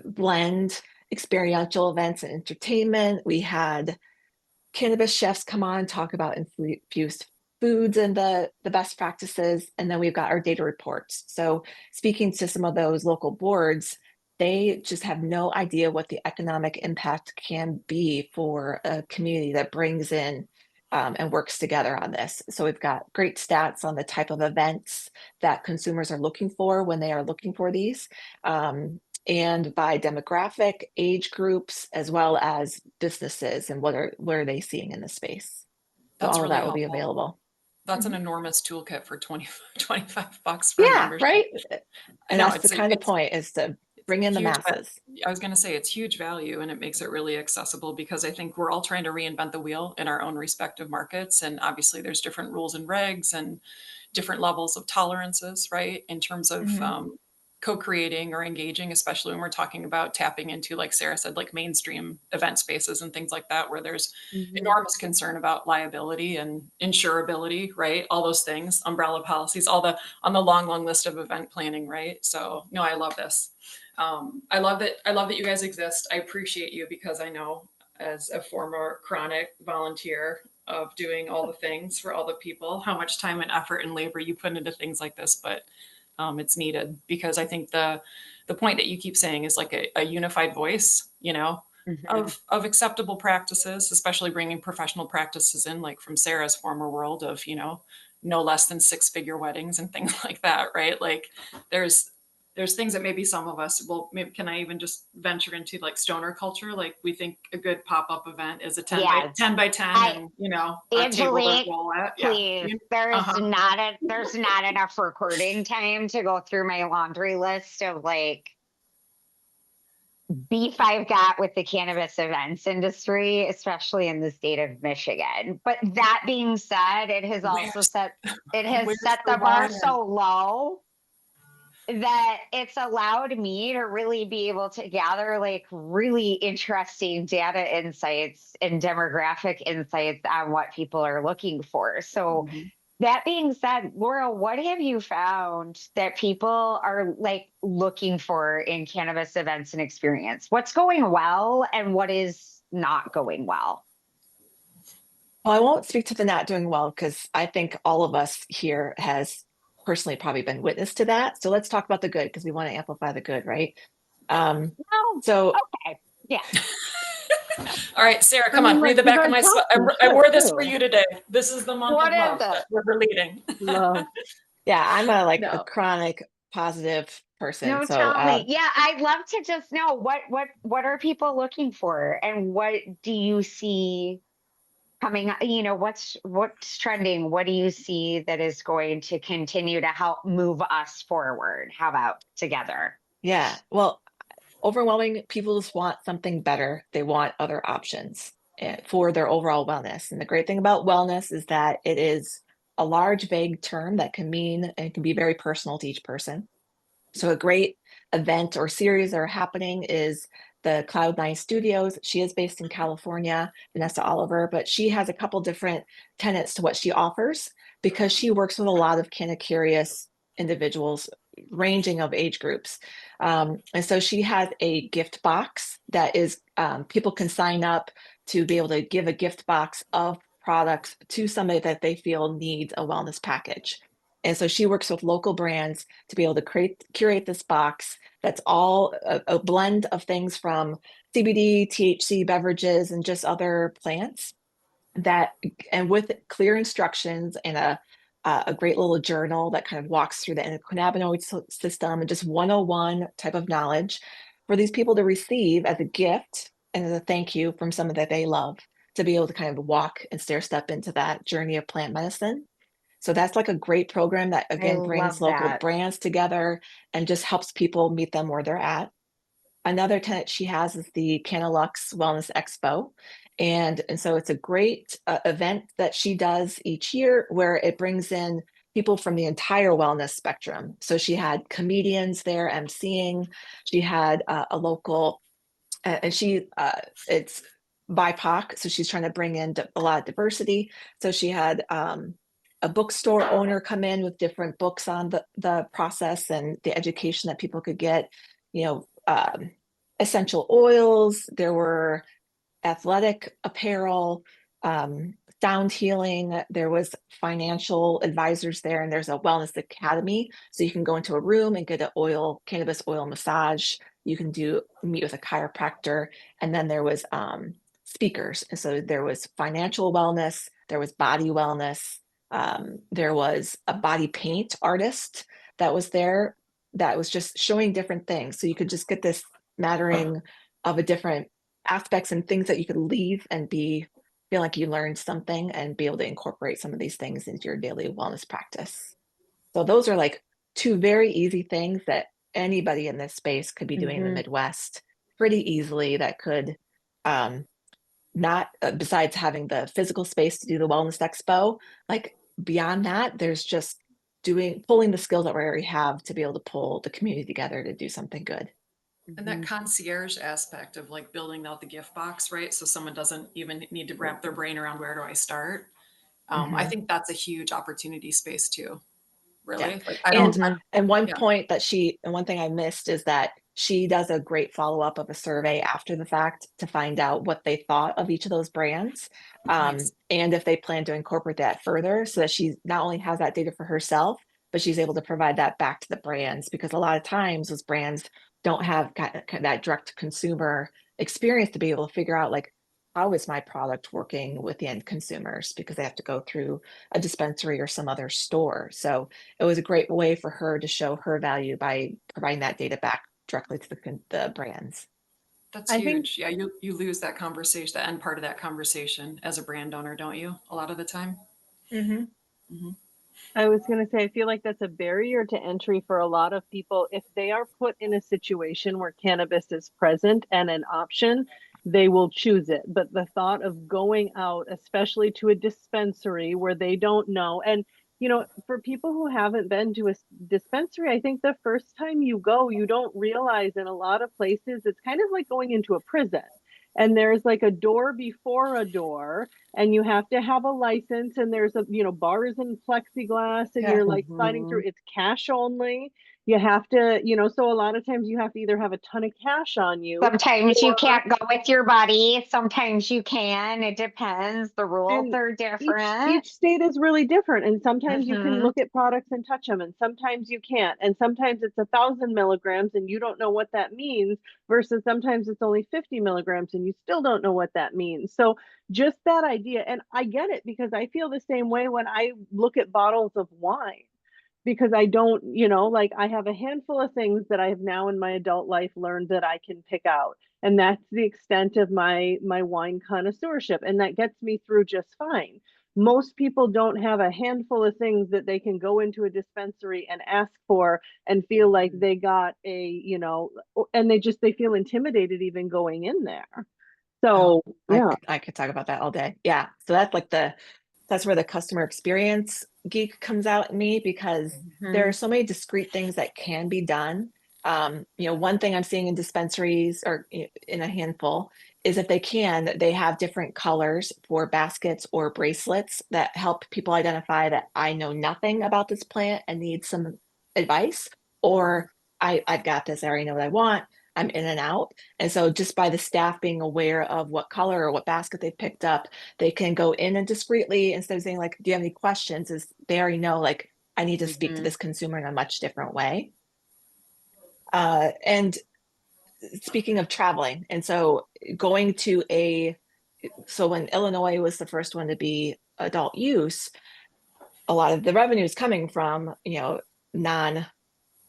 blend experiential events and entertainment. We had cannabis chefs come on, talk about infused foods and the best practices. And then we've got our data reports. So speaking to some of those local boards, they just have no idea what the economic impact can be for a community that brings in and works together on this. So we've got great stats on the type of events that consumers are looking for when they are looking for these. And by demographic, age groups, as well as businesses and what are they seeing in the space. So That's all of really that will be helpful. available. That's an Mhm. enormous toolkit for 25 bucks for a Yeah, membership. right. And No, that's the kind of point is to it's bring in the huge, but masses. I was going to say it's huge value and it makes it really accessible because I think we're all trying to reinvent the wheel in our own respective markets. And obviously there's different rules and regs and different levels of tolerances, right? In terms of Mhm. co-creating or engaging, especially when we're talking about tapping into, like Sarah said, like mainstream event spaces and things like that, where there's Mhm. enormous concern about liability and insurability, right? All those things, umbrella policies, all the on the long, long list of event planning, right? So no, I love this. I love that. I love that you guys exist. I appreciate you because I know as a former chronic volunteer of doing all the things for all the people, how much time and effort and labor you put into things like this, but it's needed because I think the point that you keep saying is like a unified voice, Mhm. of acceptable practices, especially bringing professional practices in, like from Sarah's former world of no less than six-figure weddings and things like that, right? Like there's there's things that maybe some of us will maybe can I even just venture into like stoner culture? Like we think a good pop-up event is a 10 by Yes. 10 by 10 I and a table to Angelique, roll at. Yeah. please. Uh-huh. There's not enough recording time to go through my laundry list of like beef I've got with the cannabis events industry, especially in the state of Michigan. But that being said, Where's it has where's set the the bar water? so low that it's allowed me to really be able to gather like really interesting data insights and demographic insights on what people are looking for. So Mhm. That being said, Laura, what have you found that people are like looking for in cannabis events and experience? What's going well and what is not going well? Well, I won't speak to the not doing well because I think all of us here has personally probably been witness to that. So let's talk about the good because we want to amplify the good, right? Um, No. so Okay. Yeah. All right, Sarah, I come mean, on, read like, the give back of our my sweat. top some I shit wore this for too. you today. This is the month What of is love it? that we're leading. Love. yeah, I'm a No. chronic positive person. No, So tell me. Yeah, I'd love to just know what are people looking for and what do you see coming up? What's trending? What do you see that is going to continue to help move us forward? How about together? yeah, well, overwhelming people just want something better. They want other options for their overall wellness. And the great thing about wellness is that it is a large, vague term that can mean and can be very personal to each person. So a great event or series that are happening is the Cloud9 Studios. She is based in California, Vanessa Oliver, but she has a couple different tenets to what she offers because she works with a lot of kind of curious individuals ranging of age groups. And so she has a gift box that is people can sign up to be able to give a gift box of products to somebody that they feel needs a wellness package. And so she works with local brands to be able to curate this box that's all a blend of things from CBD, THC beverages, and just other plants that, and with clear instructions and a great little journal that kind of walks through the endocannabinoid system and just 101 type of knowledge for these people to receive as a gift and as a thank you from someone that they love to be able to kind of walk and stair step into that journey of plant medicine. So that's like a great program that I again brings love local that. brands together and just helps people meet them where they're at. Another tenant she has is the Canalux Wellness Expo. And so it's a great event that she does each year where it brings in people from the entire wellness spectrum. So she had comedians there emceeing, she had a local, and it's BIPOC, so she's trying to bring in a lot of diversity. So she had a bookstore owner come in with different books on the process and the education that people could get, you know, essential oils. There were athletic apparel, sound healing. There was financial advisors there, and there's a wellness academy. So you can go into a room and get an cannabis oil massage. You can meet with a chiropractor, and then there was speakers. And so there was financial wellness, there was body wellness, there was a body paint artist that was there that was just showing different things. So you could just get this smattering of a different aspects and things that you could leave and feel like you learned something and be able to incorporate some of these things into your daily wellness practice. So those are like two very easy things that anybody in this space could be doing in the Hmm. Midwest pretty easily that could not besides having the physical space to do the wellness expo, like beyond that, there's just pulling the skills that we already have to be able to pull the community together to do something good. And that concierge aspect of like building out the gift box, right? So someone doesn't even need to wrap their brain around where do I start. I Mhm. think that's a huge opportunity space too. Yeah. Really, like I don't. And Hmm. and one Yeah, point and one thing I missed is that she does a great follow-up of a survey after the fact to find out what they thought of each of those brands. nice. And if they plan to incorporate that further so that she not only has that data for herself, but she's able to provide that back to the brands because a lot of times those brands don't have that direct consumer experience to be able to figure out like how is my product working with the end consumers because they have to go through a dispensary or some other store. So it was a great way for her to show her value by providing that data back directly to the brands. That's I think huge. Yeah, you lose that conversation, the end part of that conversation as a brand owner, don't you? A lot of the time. Hmm. Hmm. I was going to say, I feel like that's a barrier to entry for a lot of people. If they are put in a situation where cannabis is present and an option, they will choose it. But the thought of going out, especially to a dispensary where they don't know, and for people who haven't been to a dispensary, I think the first time you go, you don't realize in a lot of places it's kind of like going into a prison. and there's like a door before a door, and you have to have a license, and there's a, bars and plexiglass, and Yeah. you're like sliding through. It's cash only. You have to, so a lot of times you have to either have a ton of cash on you, Sometimes you or can't go with your buddy. Sometimes you can. It depends. The rules and are each different. each state is really different, and sometimes you can Hmm. look at products and touch them, and sometimes you can't, and sometimes it's 1,000 milligrams and you don't know what that means, versus sometimes it's only 50 milligrams and you still don't know what that means. So just that idea, and I get it, because I feel the same way when I look at bottles of wine, because I don't, like, I have a handful of things that I have now in my adult life learned that I can pick out. And that's the extent of my wine connoisseurship. And that gets me through just fine. Most people don't have a handful of things that they can go into a dispensary and ask for and feel like they got a, and they feel intimidated even going in there. Oh, So, yeah. I could talk about that all day. Yeah. So that's where the customer experience geek comes out in me, because there are Hmm. so many discrete things that can be done. One thing I'm seeing in dispensaries, or in a handful, is if they have different colors for baskets or bracelets that help people identify that I know nothing about this plant and need some advice, or I've got this, I already know what I want. I'm in and out. And so just by the staff being aware of what color or what basket they picked up, they can go in and discreetly, instead of saying like, do you have any questions? Is they already know, like, I need to speak to Hmm. this consumer in a much different way. And speaking of traveling, and so going to so when Illinois was the first one to be adult use, a lot of the revenue is coming from, non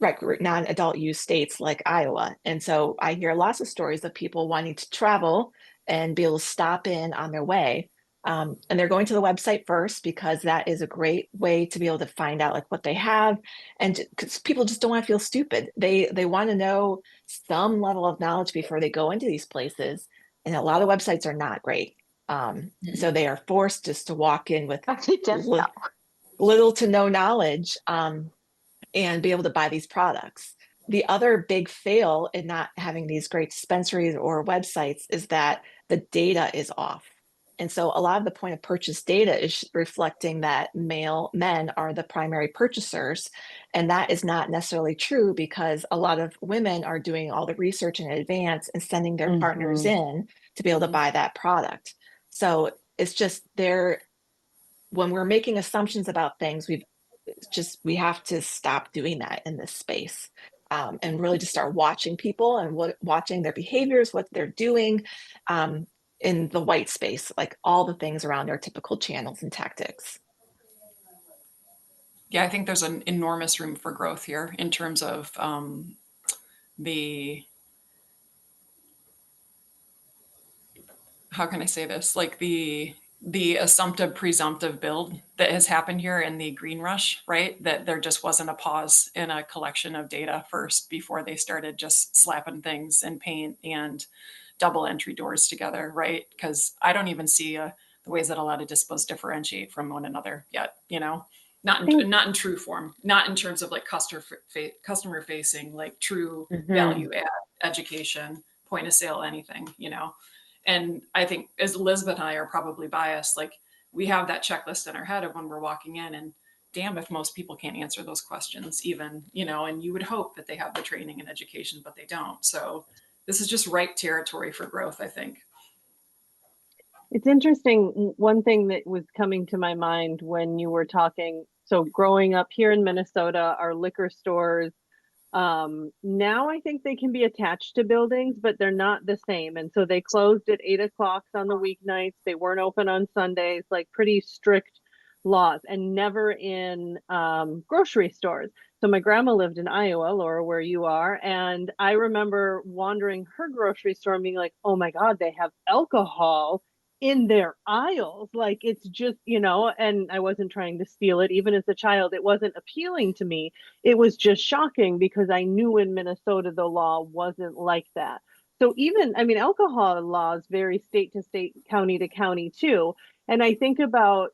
non-adult use states like Iowa. And so I hear lots of stories of people wanting to travel and be able to stop in on their way. And they're going to the website first, because that is a great way to be able to find out like what they have. And because people just don't want to feel stupid. They want to know some level of knowledge before they go into these places. And a lot of websites are not great. So they are forced just to walk in with I just li little to no knowledge. And be able to buy these products. The other big fail in not having these great dispensaries or websites is that the data is off. And so a lot of the point of purchase data is reflecting that male men are the primary purchasers. And that is not necessarily true, because a lot of women are doing all the research in advance and sending their partners Hmm. in to be able to buy that product. So it's just there, when we're making assumptions about things, we have to stop doing that in this space, and really just start watching people and watching their behaviors, what they're doing, in the white space, like all the things around our typical channels and tactics. Yeah, I think there's an enormous room for growth here in terms of the, how can I say this? Like the assumptive presumptive build that has happened here in the green rush, right? That there just wasn't a pause in a collection of data first before they started just slapping things in paint and double entry doors together, right? Because I don't even see the ways that a lot of dispos differentiate from one another yet, I think not in true form, not in terms of like customer facing, like true Hmm. value add, education, point of sale, anything. And I think as Elizabeth and I are probably biased, like we have that checklist in our head of when we're walking in, and damn if most people can't answer those questions even, and you would hope that they have the training and education, but they don't. So this is just ripe territory for growth, I think. it's interesting. One thing that was coming to my mind when you were talking, so growing up here in Minnesota, our liquor stores, now I think they can be attached to buildings, but they're not the same. And so they closed at 8 o'clock on the weeknights. They weren't open on Sundays, like pretty strict laws, and never in grocery stores. So my grandma lived in Iowa, Laura, where you are. And I remember wandering her grocery store and being like, oh my God, they have alcohol in their aisles. Like it's just, and I wasn't trying to steal it. Even as a child, it wasn't appealing to me. It was just shocking, because I knew in Minnesota the law wasn't like that. So even, I mean, alcohol laws vary state to state, county to county too. And I think about,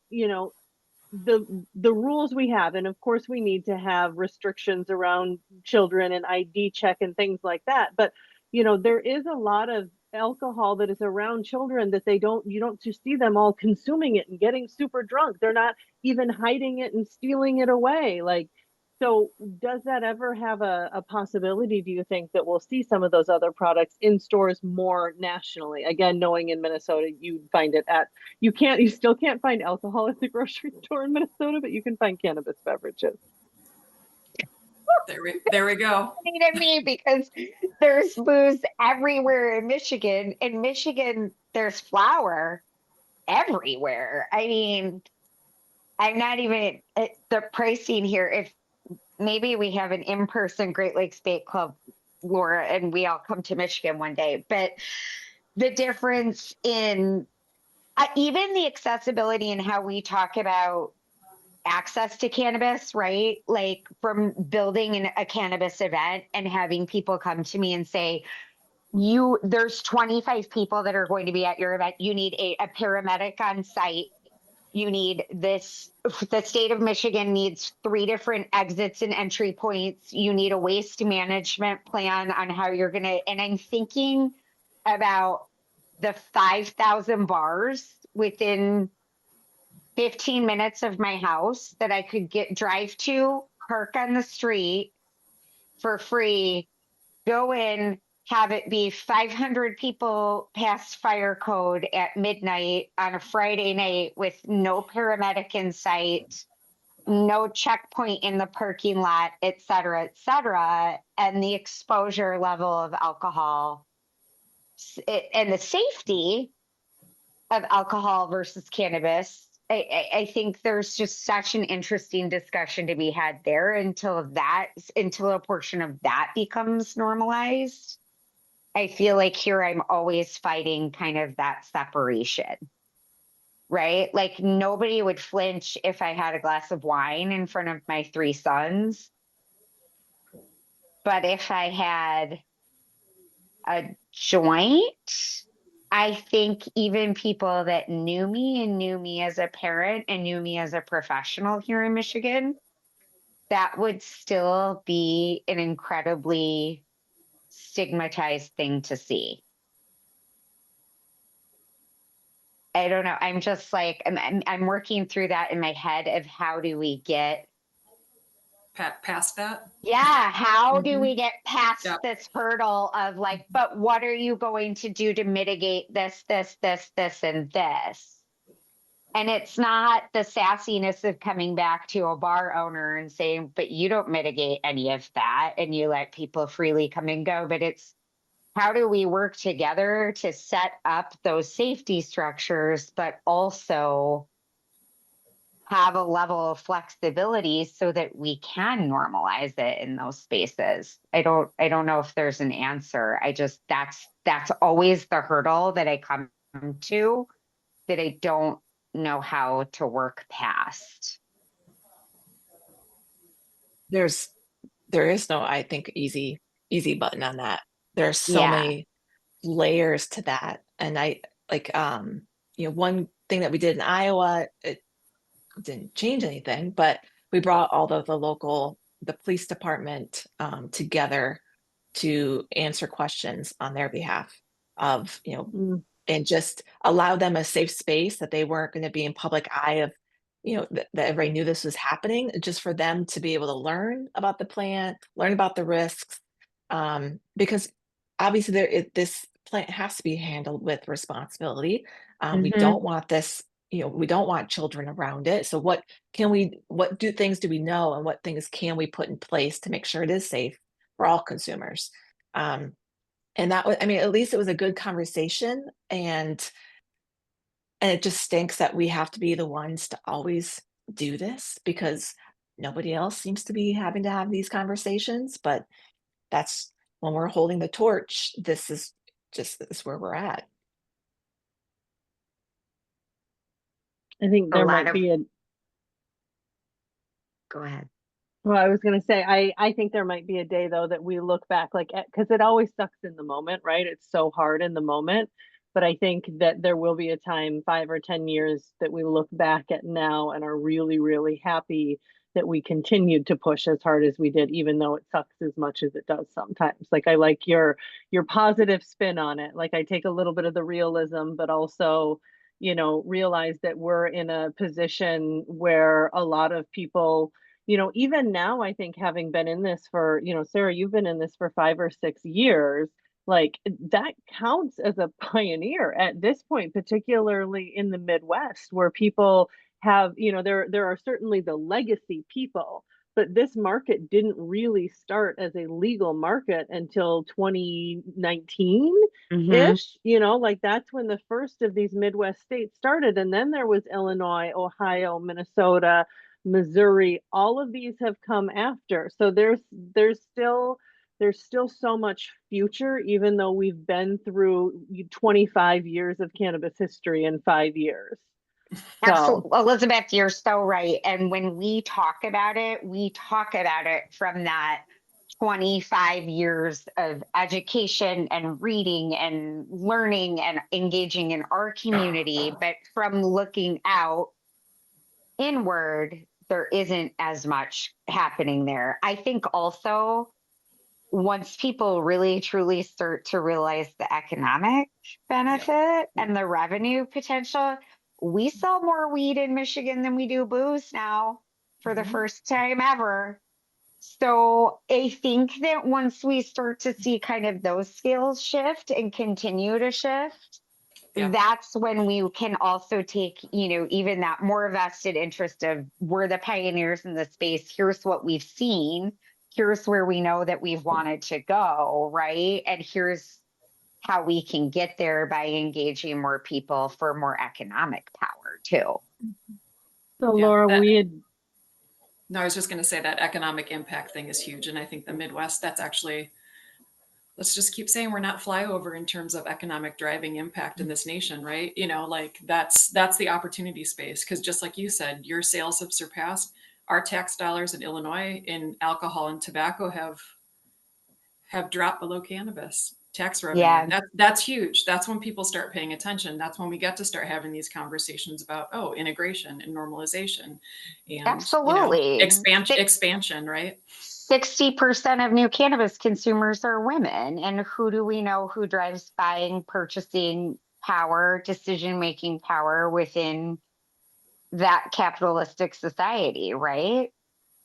the rules we have, and of course we need to have restrictions around children and ID check and things like that. But there is a lot of alcohol that is around children that you don't just see them all consuming it and getting super drunk. They're not even hiding it and stealing it away. Like, so does that ever have a possibility, do you think, that we'll see some of those other products in stores more nationally? Again, knowing in Minnesota, you find it at, you still can't find alcohol at the grocery store in Minnesota, but you can find cannabis beverages. There we go. To me because there's booze everywhere in Michigan. In Michigan, there's flour everywhere. I mean, I'm not even the pricing here. If maybe we have an in-person Great Lakes Bake Club, Laura, and we all come to Michigan one day, but the difference in even the accessibility and how we talk about access to cannabis, right? Like from building a cannabis event and having people come to me and say, there's 25 people that are going to be at your event. You need a paramedic on site. You need this. The state of Michigan needs 3 different exits and entry points. You need a waste management plan on how you're going to, and I'm thinking about the 5,000 bars within 15 minutes of my house that I could drive to, park on the street for free, go in, have it be 500 people past fire code at midnight on a Friday night with no paramedic in sight, no checkpoint in the parking lot, et cetera, and the exposure level of alcohol and the safety of alcohol versus cannabis. I think there's just such an interesting discussion to be had there until a portion of that becomes normalized. I feel like here I'm always fighting kind of that separation, right? Like nobody would flinch if I had a glass of wine in front of my 3 sons. But if I had a joint, I think even people that knew me and knew me as a parent and knew me as a professional here in Michigan, that would still be an incredibly stigmatized thing to see. I don't know. I'm just like, I'm working through that in my head of how do we get Past that. Yeah, how do Mhm. we get past Yep. this hurdle of like, but what are you going to do to mitigate this, and this? And it's not the sassiness of coming back to a bar owner and saying, but you don't mitigate any of that and you let people freely come and go. But it's how do we work together to set up those safety structures, but also have a level of flexibility so that we can normalize it in those spaces. I don't know if there's an answer. I just that's always the hurdle that I come to that I don't know how to work past. There is no, I think, easy button on that. There's so Yeah. many layers to that. And I like one thing that we did in Iowa, it didn't change anything, but we brought all the police department together to answer questions on their behalf of, and just allow them a safe space that they weren't going to be in public eye of, that everybody knew this was happening, just for them to be able to learn about the plant, learn about the risks, because obviously this plant has to be handled with responsibility. We Mm-hmm. don't want this, we don't want children around it. So what things do we know, and what things can we put in place to make sure it is safe for all consumers? And that was, I mean, at least it was a good conversation, and it just stinks that we have to be the ones to always do this because nobody else seems to be having to have these conversations. But that's when we're holding the torch, this is where we're at. I think A there lot might of be a, Go ahead. well, I was going to say, I think there might be a day though that we look back like, because it always sucks in the moment, right? It's so hard in the moment. But I think that there will be a time, 5 or 10 years, that we look back at now and are really, really happy that we continued to push as hard as we did, even though it sucks as much as it does sometimes. Like, I like your positive spin on it. Like, I take a little bit of the realism, but also, realize that we're in a position where a lot of people, even now, I think, having been in this for, Sarah, you've been in this for 5 or 6 years, like, that counts as a pioneer at this point, particularly in the Midwest, where people have, there are certainly the legacy people, but this market didn't really start as a legal market until 2019 Hmm. ish, like, that's when the first of these Midwest states started. And then there was Illinois, Ohio, Minnesota, Missouri. All of these have come after. So there's still so much future, even though we've been through 25 years of cannabis history in 5 years. So, Absolutely. Elizabeth, you're so right. And when we talk about it from that 25 years of education and reading and learning and engaging in our community. But from looking out inward, there isn't as much happening there. I think also, once people really truly start to realize the economic Yep. benefit and the revenue potential, we sell more weed in Michigan than we do booze now for the Mhm. first time ever. So I think that once we start to see kind of those scales shift and continue to shift, Yep. that's when we can also take, even that more vested interest of, we're the pioneers in the space. Here's what we've seen. Here's where we know that we've wanted to go, right? And here's how we can get there by engaging more people for more economic power too. so Yeah. Laura, we had No, I was just going to say that economic impact thing is huge. And I think the Midwest, that's actually, let's just keep saying we're not flyover in terms of economic driving impact in this nation, right? Like that's the opportunity space. Because just like you said, your sales have surpassed our tax dollars in Illinois in alcohol and tobacco have dropped below cannabis tax revenue. Yeah, That's huge. That's when people start paying attention. That's when we get to start having these conversations about integration and normalization and absolutely. expansion, right? 60% of new cannabis consumers are women. And who do we know who drives buying, purchasing power, decision making power within that capitalistic society, right?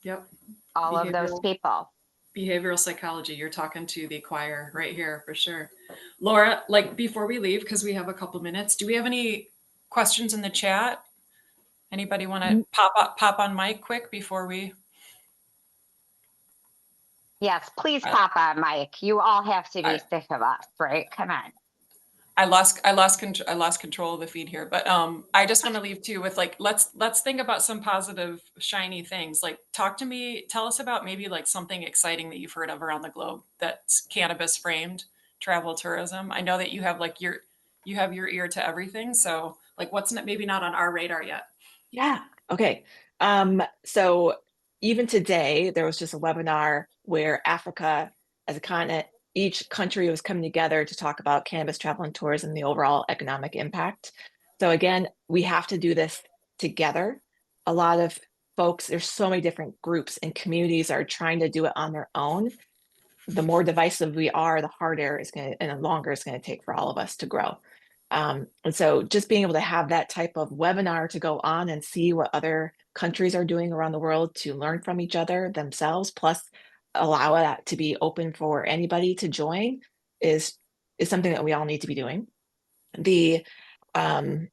Yep. All of those Behavioral people. behavioral psychology. You're talking to the choir right here for sure. Laura, like before we leave, because we have a couple minutes, do we have any questions in the chat? Anybody want to pop on mic quick before we? Yes, please Uh, pop on, Mike. You all have to be I, sick of us, right? Come on. I lost control of the feed here, but I just want to leave too with like let's think about some positive shiny things. Like tell us about maybe like something exciting that you've heard of around the globe that's cannabis framed travel tourism. I know that you have your ear to everything, so like what's maybe not on our radar yet. Yeah. Okay. So even today, there was just a webinar where Africa as a continent, each country was coming together to talk about cannabis travel and tourism, the overall economic impact. So again, we have to do this together. A lot of folks, there's so many different groups and communities are trying to do it on their own. The more divisive we are, the harder it's going to, and the longer it's going to take for all of us to grow. And so just being able to have that type of webinar to go on and see what other countries are doing around the world to learn from each other themselves, plus allow that to be open for anybody to join is something that we all need to be doing. The um,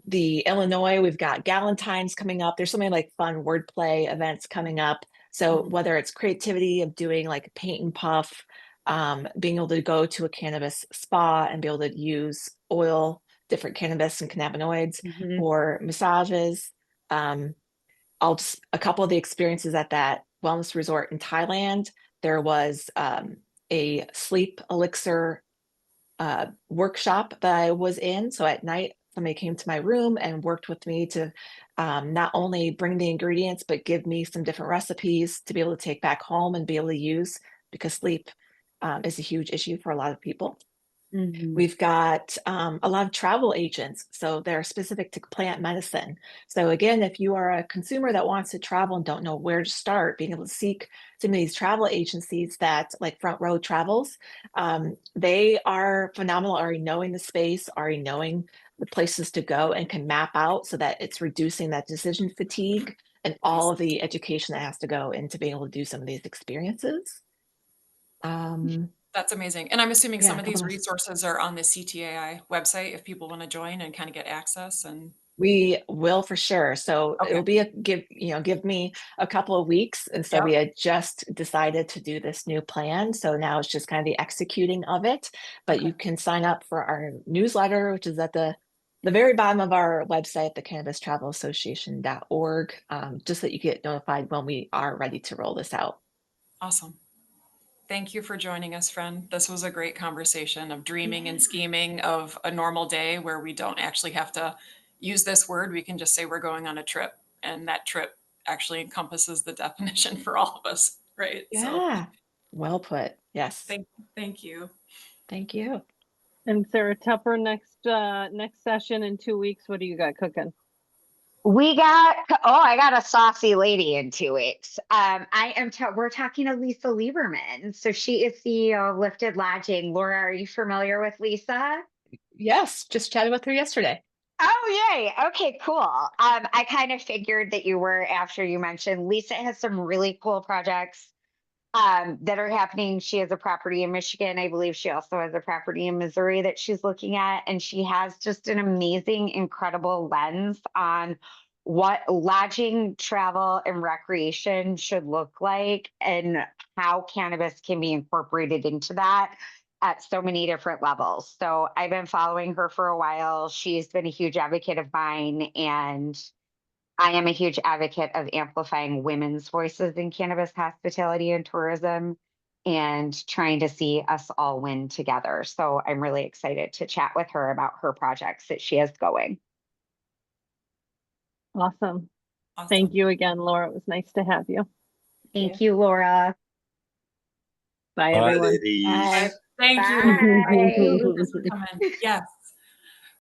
the Illinois, we've got Galentine's coming up. There's so many like fun wordplay events coming up. So Mhm. whether it's creativity of doing like paint and puff, being able to go to a cannabis spa and be able to use oil, different cannabis and cannabinoids Mhm. for massages. Um, a couple of the experiences at that wellness resort in Thailand, there was a sleep elixir workshop that I was in. So at night, somebody came to my room and worked with me to not only bring the ingredients, but give me some different recipes to be able to take back home and be able to use because sleep is a huge issue for a lot of people. Mhm. We've got a lot of travel agents, so they're specific to plant medicine. So again, if you are a consumer that wants to travel and don't know where to start, being able to seek some of these travel agencies that like Front Row Travels, they are phenomenal, already knowing the space, already knowing the places to go, and can map out so that it's reducing that decision fatigue and all of the education that has to go into being able to do some of these experiences. Um, That's amazing. And I'm assuming yeah, some a of couple these of resources are on the CTAI website if people want to join and kind of get access and We will for sure. So okay. it'll be give me a couple of weeks. And so Yep. we had just decided to do this new plan. So now it's just kind of the executing of it. But Okay. you can sign up for our newsletter, which is at the very bottom of our website, the cannabistravelAssociation.org, just so that you get notified when we are ready to roll this out. Awesome. Thank you for joining us, friend. This was a great conversation of dreaming and scheming of a normal day where we don't actually have to use this word. We can just say we're going on a trip, and that trip actually encompasses the definition for all of us, right? So Yeah, well put. Yes, thank you. thank you. And Sarah Tupper, next session in 2 weeks. What do you got cooking? I got a saucy lady in 2 weeks. We're talking to Lisa Lieberman. So she is CEO of Lifted Lodging. Laura, are you familiar with Lisa? Yes, just chatted with her yesterday. Oh, yay. Okay, cool. I kind of figured that you were after you mentioned Lisa has some really cool projects that are happening. She has a property in Michigan. I believe she also has a property in Missouri that she's looking at. And she has just an amazing, incredible lens on what lodging, travel, and recreation should look like and how cannabis can be incorporated into that at so many different levels. So I've been following her for a while. She's been a huge advocate of mine, and I am a huge advocate of amplifying women's voices in cannabis hospitality and tourism and trying to see us all win together. So I'm really excited to chat with her about her projects that she has going. Awesome. Thank Awesome. you again, Laura. It was nice to have you. Thank you, Laura. Bye, Bye, everyone. ladies. Bye. Thank you, everybody. Bye. Thanks for coming. Yes.